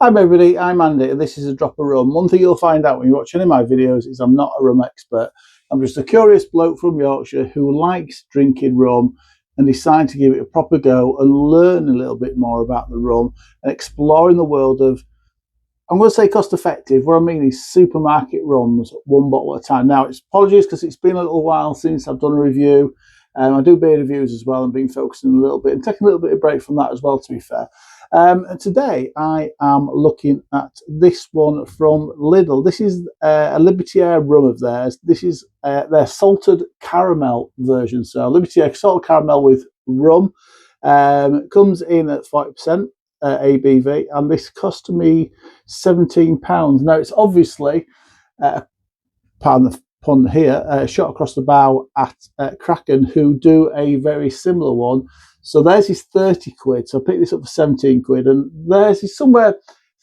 Hi everybody, I'm Andy and this is A Drop of Rum. One thing you'll find out when you watch any of my videos is I'm not a rum expert. I'm just a curious bloke from Yorkshire who likes drinking rum and decided to give it a proper go and learn a little bit more about the rum and exploring the world of, I'm going to say cost effective. What I mean is supermarket rums, one bottle at a time. Now, it's apologies because it's been a little while since I've done a review. I do beer reviews as well and been focusing a little bit and taking a little bit of break from that as well, to be fair. And today I am looking at this one from Lidl. This is a Liberté rum of theirs. This is their salted caramel version. So Liberté salted caramel with rum. Comes in at 40% ABV, and this cost me £17. Now it's obviously, pardon the pun here, shot across the bow at Kraken, who do a very similar one. So theirs is 30 quid. So I picked this up for 17 quid, and theirs is somewhere,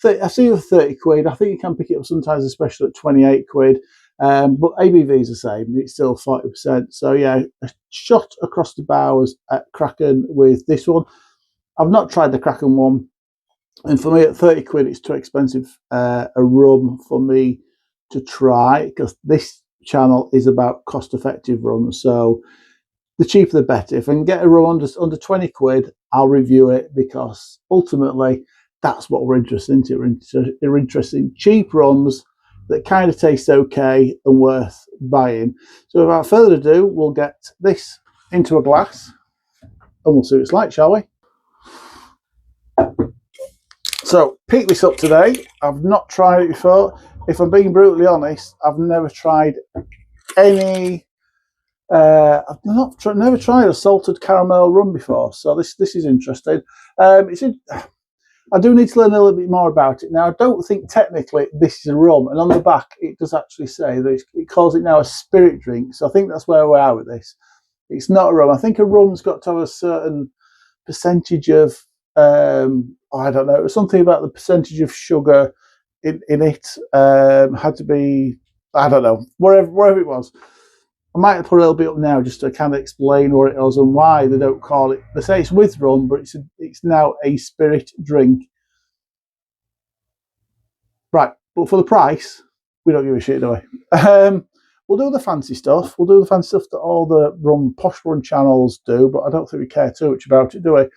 I see it for 30 quid. I think you can pick it up sometimes, especially at 28 quid. But ABV is the same. It's still 40%. So yeah, a shot across the bows at Kraken with this one. I've not tried the Kraken one. And for me, at 30 quid, it's too expensive a rum for me to try, because this channel is about cost-effective rum. So the cheaper the better. If I can get a rum under 20 quid, I'll review it, because ultimately that's what we're interested in. We're interested in cheap rums that kind of taste okay and worth buying. So without further ado, we'll get this into a glass and we'll see what it's like, shall we? So pick this up today. I've not tried it before. If I'm being brutally honest, I've never tried any. I've never tried a salted caramel rum before, so this is interesting. I do need to learn a little bit more about it. Now, I don't think technically this is a rum, and on the back it does actually say that it calls it now a spirit drink. So I think that's where we are with this. It's not a rum. I think a rum's got to have a certain percentage of, I don't know, something about the percentage of sugar in it. Had to be, I don't know, wherever it was. I might put a little bit up now just to kind of explain what it is and why they don't call it. They say it's with rum, but it's now a spirit drink. Right, but for the price, we don't give a shit, do we? We'll do the fancy stuff. We'll do the fancy stuff that all the posh rum channels do, but I don't think we care too much about it, do we?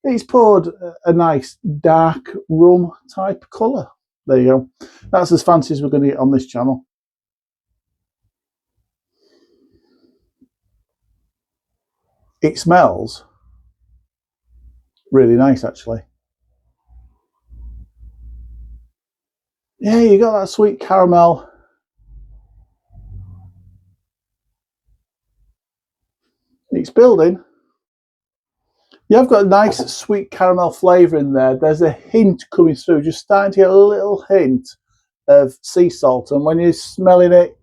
It's poured a nice dark rum type colour. There you go. That's as fancy as we're going to get on this channel. It smells really nice, actually. Yeah, you got that sweet caramel. It's building. Yeah, I've got a nice sweet caramel flavour in there. There's a hint coming through, just starting to get a little hint of sea salt. And when you're smelling it,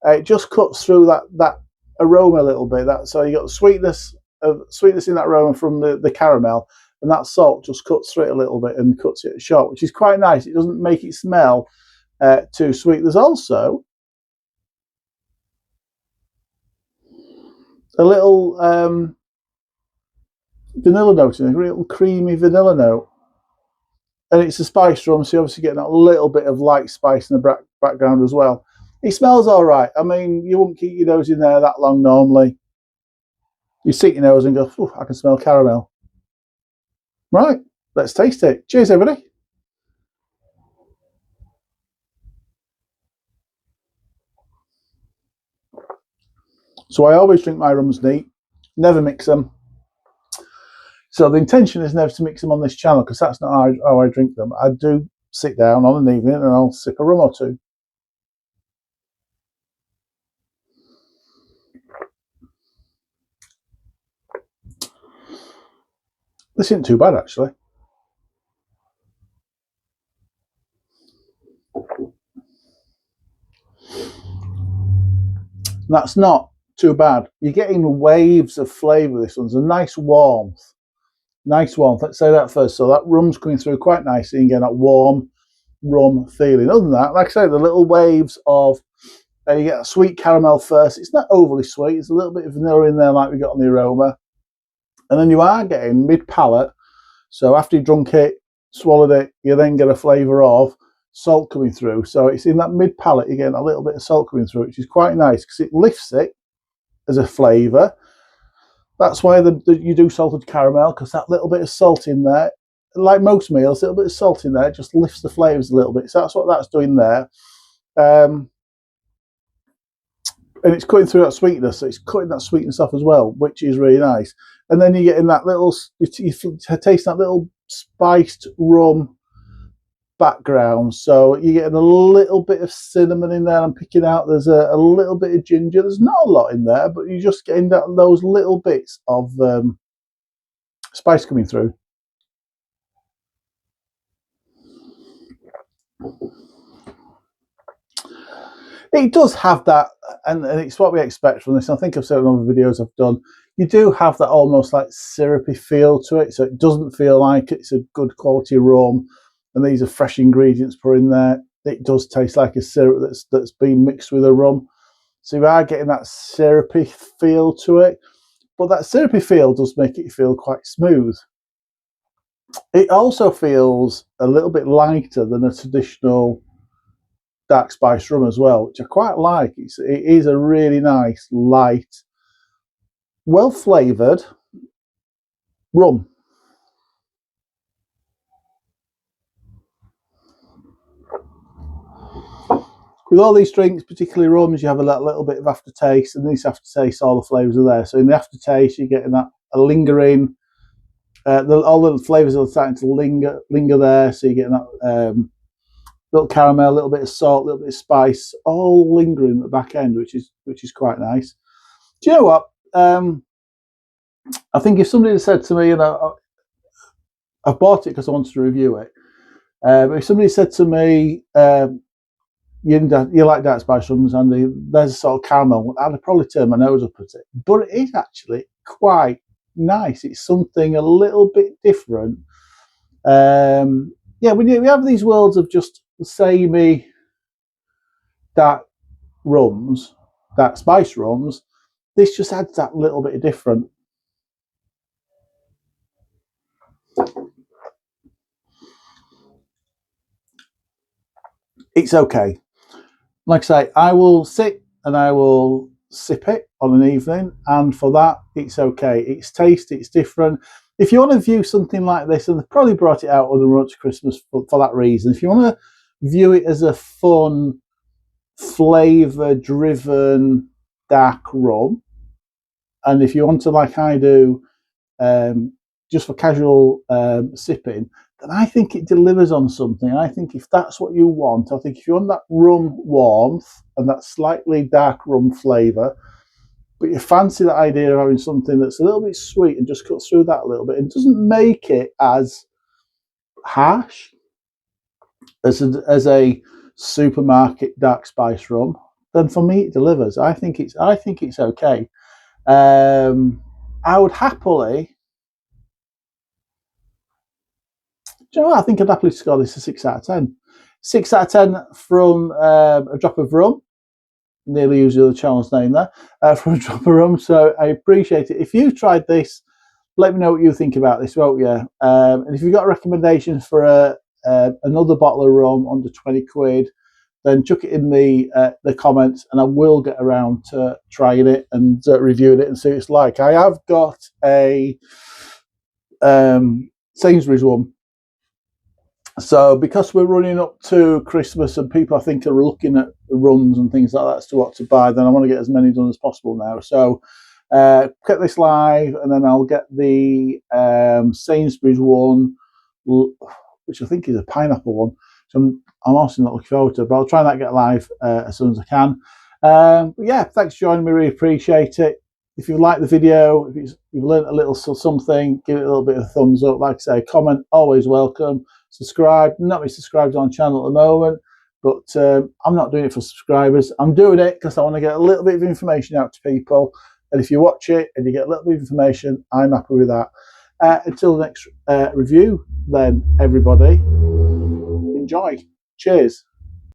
it just cuts through that aroma a little bit. So you got sweetness in that aroma from the caramel, and that salt just cuts through it a little bit and cuts it short, which is quite nice. It doesn't make it smell too sweet. There's also a little vanilla note in it, a little creamy vanilla note, and it's a spice rum, so you're obviously getting that little bit of light spice in the background as well. It smells all right. I mean, you wouldn't keep your nose in there that long normally. You stick your nose and go, oh, I can smell caramel. Right, let's taste it. Cheers, everybody. So I always drink my rums neat, never mix them. So the intention is never to mix them on this channel, because that's not how I drink them. I do sit down on an evening and I'll sip a rum or two. This isn't too bad, actually. That's not too bad. You're getting waves of flavour. This one's a nice warmth. Nice warmth. Let's say that first. So that rum's coming through quite nicely and getting that warm rum feeling. Other than that, like I say, the little waves of, you get a sweet caramel first. It's not overly sweet. There's a little bit of vanilla in there like we got on the aroma. And then you are getting mid-palate. So after you've drunk it, swallowed it, you then get a flavour of salt coming through. So it's in that mid palate, you're getting a little bit of salt coming through, which is quite nice because it lifts it as a flavour. That's why you do salted caramel, because that little bit of salt in there, like most meals, a little bit of salt in there just lifts the flavours a little bit. So that's what that's doing there. And it's cutting through that sweetness, so it's cutting that sweetness off as well, which is really nice. And then you're getting that little, you taste that little spiced rum background. So you're getting a little bit of cinnamon in there. I'm picking out, there's a little bit of ginger. There's not a lot in there, but you're just getting those little bits of spice coming through. It does have that, and it's what we expect from this. I think I've said in other videos I've done, you do have that almost like syrupy feel to it, so it doesn't feel like it's a good quality rum and these are fresh ingredients put in there. It does taste like a syrup that's been mixed with a rum, so you are getting that syrupy feel to it, but that syrupy feel does make it feel quite smooth. It also feels a little bit lighter than a traditional dark spice rum as well, which I quite like. It is a really nice, light, well flavoured rum. With all these drinks, particularly rums, you have a little bit of aftertaste, and these aftertaste, all the flavours are there. So in the aftertaste, you're getting that a lingering, all the flavours are starting to linger there. So you're getting that little caramel, a little bit of salt, a little bit of spice, all lingering at the back end, which is quite nice. Do you know what? I think if somebody had said to me, and I've bought it because I wanted to review it, but if somebody said to me, you like dark spice rums, and there's a sort of caramel, I'd probably turn my nose up at it. But it is actually quite nice. It's something a little bit different. Yeah, we have these worlds of just samey dark rums, dark spice rums. This just adds that little bit of different. It's okay. Like I say, I will sit and I will sip it on an evening, and for that, it's okay. It's tasty, it's different. If you want to view something like this, and they've probably brought it out on the run to Christmas for that reason, if you want to view it as a fun, flavour-driven dark rum, and if you want to, like I do, just for casual sipping, then I think it delivers on something. I think if that's what you want, I think if you want that rum warmth and that slightly dark rum flavour, but you fancy the idea of having something that's a little bit sweet and just cuts through that a little bit and doesn't make it as harsh as a supermarket dark spice rum, then for me it delivers. I think it's okay. I would happily. Do you know what? I think I'd happily score this a 6 out of 10. 6 out of 10 from A Drop of Rum. Nearly used the channel's name there. From A Drop of Rum. So I appreciate it. If you've tried this, let me know what you think about this, won't you? And if you've got recommendations for another bottle of rum under 20 quid, then chuck it in the comments, and I will get around to trying it and reviewing it and see what it's like. I have got a Sainsbury's one. So because we're running up to Christmas and people I think are looking at the runs and things like that as to what to buy, then I want to get as many done as possible now. So get this live, and then I'll get the Sainsbury's one, which I think is a pineapple one. So I'm also not looking forward to it, but I'll try and get live as soon as I can. But yeah, thanks for joining me, really appreciate it. If you've liked the video, if you've learned a little something, give it a little bit of a thumbs up. Like I say, comment, always welcome. Subscribe. Not many subscribers on the channel at the moment, but I'm not doing it for subscribers. I'm doing it because I want to get a little bit of information out to people. And if you watch it and you get a little bit of information, I'm happy with that. Until the next review, then everybody, enjoy. Cheers.